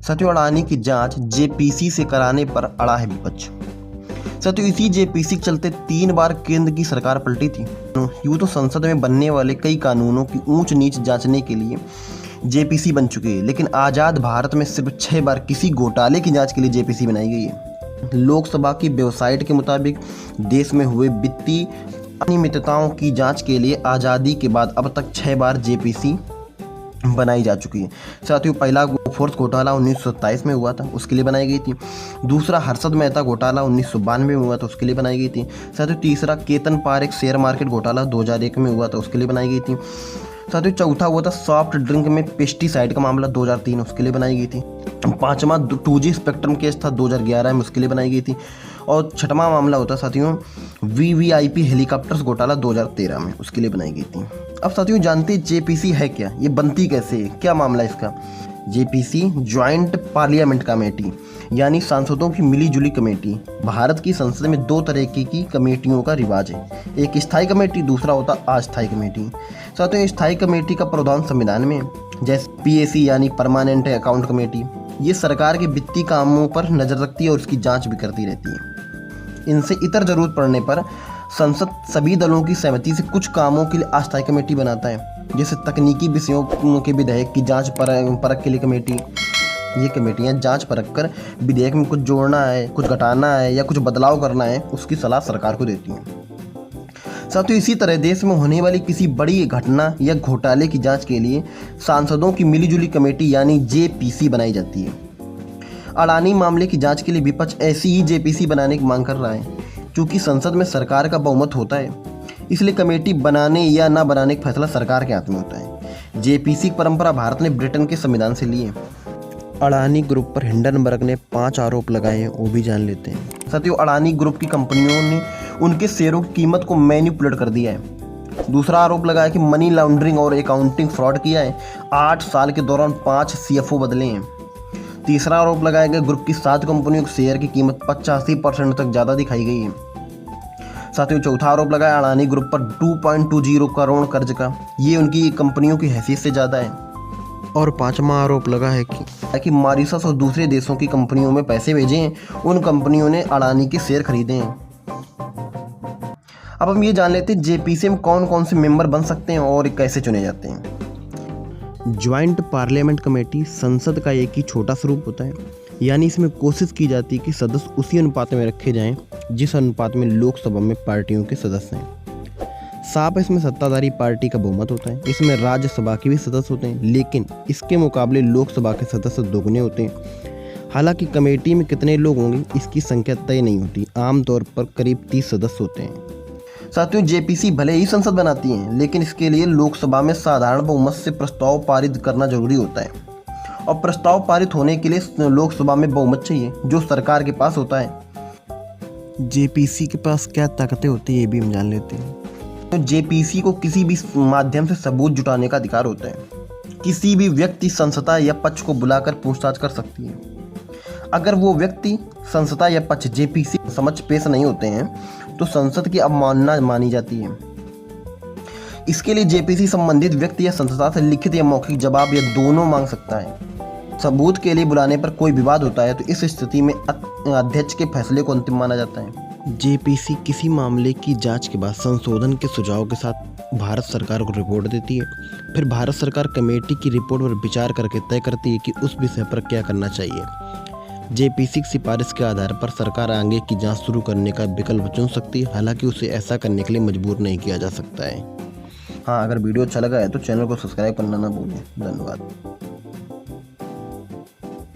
साथियों, अडानी की जांच जेपीसी से कराने पर अड़ा है विपक्ष। साथियों, इसी जेपीसी के चलते 3 बार केंद्र की सरकार पलटी थी। यूं तो संसद में बनने वाले कई कानूनों की ऊंच नीच जांचने के लिए जेपीसी बन चुके हैं, लेकिन आज़ाद भारत में सिर्फ 6 बार किसी घोटाले की जांच के लिए जेपीसी बनाई गई है। लोकसभा की वेबसाइट के मुताबिक देश में हुए वित्तीय अनियमितताओं की जांच के लिए आज़ादी के बाद अब तक 6 बार जेपीसी बनाई जा चुकी है। साथियों, पहला गोफोर्स घोटाला 1927 में हुआ था, उसके लिए बनाई गई थी। दूसरा हर्षद मेहता घोटाला 1992 में हुआ था, उसके लिए बनाई गई थी। साथियों, तीसरा केतन पारेख शेयर मार्केट घोटाला 2001 में हुआ था, उसके लिए बनाई गई थी। साथियों, चौथा हुआ था सॉफ्ट ड्रिंक में पेस्टिसाइड का मामला 2003, उसके लिए बनाई गई थी। पांचवा 2G स्पेक्ट्रम केस था 2011 में, उसके लिए बनाई गई थी। और छठवां मामला होता साथियों VVIP हेलीकॉप्टर्स घोटाला 2013 में, उसके लिए बनाई गई थी। अब साथियों जानते जेपीसी है क्या, ये बनती कैसे है, क्या मामला है इसका। जेपीसी ज्वाइंट पार्लियामेंट कमेटी यानी सांसदों की मिलीजुली कमेटी। भारत की संसद में 2 तरह की कमेटियों का रिवाज है, एक स्थायी कमेटी, दूसरा होता अस्थायी कमेटी। साथियों, स्थायी कमेटी का प्रावधान संविधान में, जैसे PAC यानी परमानेंट अकाउंट कमेटी, ये सरकार के वित्तीय कामों पर नजर रखती है और उसकी जांच भी करती रहती है। इनसे इतर जरूरत पड़ने पर संसद सभी दलों की सहमति से कुछ कामों के लिए अस्थायी कमेटी बनाता है, जैसे तकनीकी विषयों के विधेयक की जांच परख के लिए कमेटी। ये कमेटियां जांच परख कर विधेयक में कुछ जोड़ना है, कुछ घटाना है या कुछ बदलाव करना है, उसकी सलाह सरकार को देती हैं। साथियों, इसी तरह देश में होने वाली किसी बड़ी घटना या घोटाले की जांच के लिए सांसदों की मिलीजुली कमेटी यानी जेपीसी बनाई जाती है। अडानी मामले की जांच के लिए विपक्ष ऐसी ही जेपीसी बनाने की मांग कर रहा है। क्योंकि संसद में सरकार का बहुमत होता है, इसलिए कमेटी बनाने या ना बनाने का फैसला सरकार के हाथ में होता है। जेपीसी की परंपरा भारत ने ब्रिटेन के संविधान से ली है। अडानी ग्रुप पर हिंडनबर्ग ने 5 आरोप लगाए हैं, वो भी जान लेते हैं। साथियों, अडानी ग्रुप की कंपनियों ने उनके शेयरों की कीमत को मैनिपुलेट कर दिया है। दूसरा आरोप लगाया कि मनी लॉन्ड्रिंग और अकाउंटिंग फ्रॉड किया है। 8 साल के दौरान 5 CFO बदले हैं। तीसरा आरोप लगाया गया ग्रुप की 7 कंपनियों के शेयर की कीमत 85% तक ज़्यादा दिखाई गई है। साथियों, चौथा आरोप लगाया अडानी ग्रुप पर 2.20 करोड़ कर्ज का, ये उनकी कंपनियों की हैसियत से ज़्यादा है। और 5वां आरोप लगा है कि मॉरिशस और दूसरे देशों की कंपनियों में पैसे भेजे हैं, उन कंपनियों ने अडानी के शेयर खरीदे हैं। अब हम ये जान लेते हैं जेपीसी में कौन कौन से मेंबर बन सकते हैं और कैसे चुने जाते हैं। ज्वाइंट पार्लियामेंट कमेटी संसद का एक ही छोटा स्वरूप होता है, यानी इसमें कोशिश की जाती है कि सदस्य उसी अनुपात में रखे जाएं जिस अनुपात में लोकसभा में पार्टियों के सदस्य हैं। साफ इसमें सत्ताधारी पार्टी का बहुमत होता है। इसमें राज्यसभा के भी सदस्य होते हैं, लेकिन इसके मुकाबले लोकसभा के सदस्य दोगुने होते हैं। हालांकि कमेटी में कितने लोग होंगे इसकी संख्या तय नहीं होती, आमतौर पर करीब 30 सदस्य होते हैं। साथियों, जेपीसी भले ही संसद बनाती है, लेकिन इसके लिए लोकसभा में साधारण बहुमत से प्रस्ताव पारित करना जरूरी होता है। और प्रस्ताव पारित होने के लिए लोकसभा में बहुमत चाहिए, जो सरकार के पास होता है। जेपीसी के पास क्या ताकतें होती है, ये भी हम जान लेते हैं। तो जेपीसी को किसी भी माध्यम से सबूत जुटाने का अधिकार होता है। किसी भी व्यक्ति, संस्था या पक्ष को बुलाकर पूछताछ कर सकती है। अगर वो व्यक्ति, संस्था या पक्ष जेपीसी समक्ष पेश नहीं होते हैं तो संसद की अवमानना मानी जाती है। इसके लिए जेपीसी संबंधित व्यक्ति या संस्था से लिखित या मौखिक जवाब या दोनों मांग सकता है। सबूत के लिए बुलाने पर कोई विवाद होता है तो इस स्थिति में अध्यक्ष के फैसले को अंतिम माना जाता है। जेपीसी किसी मामले की जांच के बाद संशोधन के सुझाव के साथ भारत सरकार को रिपोर्ट देती है। फिर भारत सरकार कमेटी की रिपोर्ट पर विचार करके तय करती है कि उस विषय पर क्या करना चाहिए। जेपीसी की सिफारिश के आधार पर सरकार आगे की जांच शुरू करने का विकल्प चुन सकती है, हालांकि उसे ऐसा करने के लिए मजबूर नहीं किया जा सकता है। हाँ, अगर वीडियो अच्छा लगा है तो चैनल को सब्सक्राइब करना ना भूलें। धन्यवाद।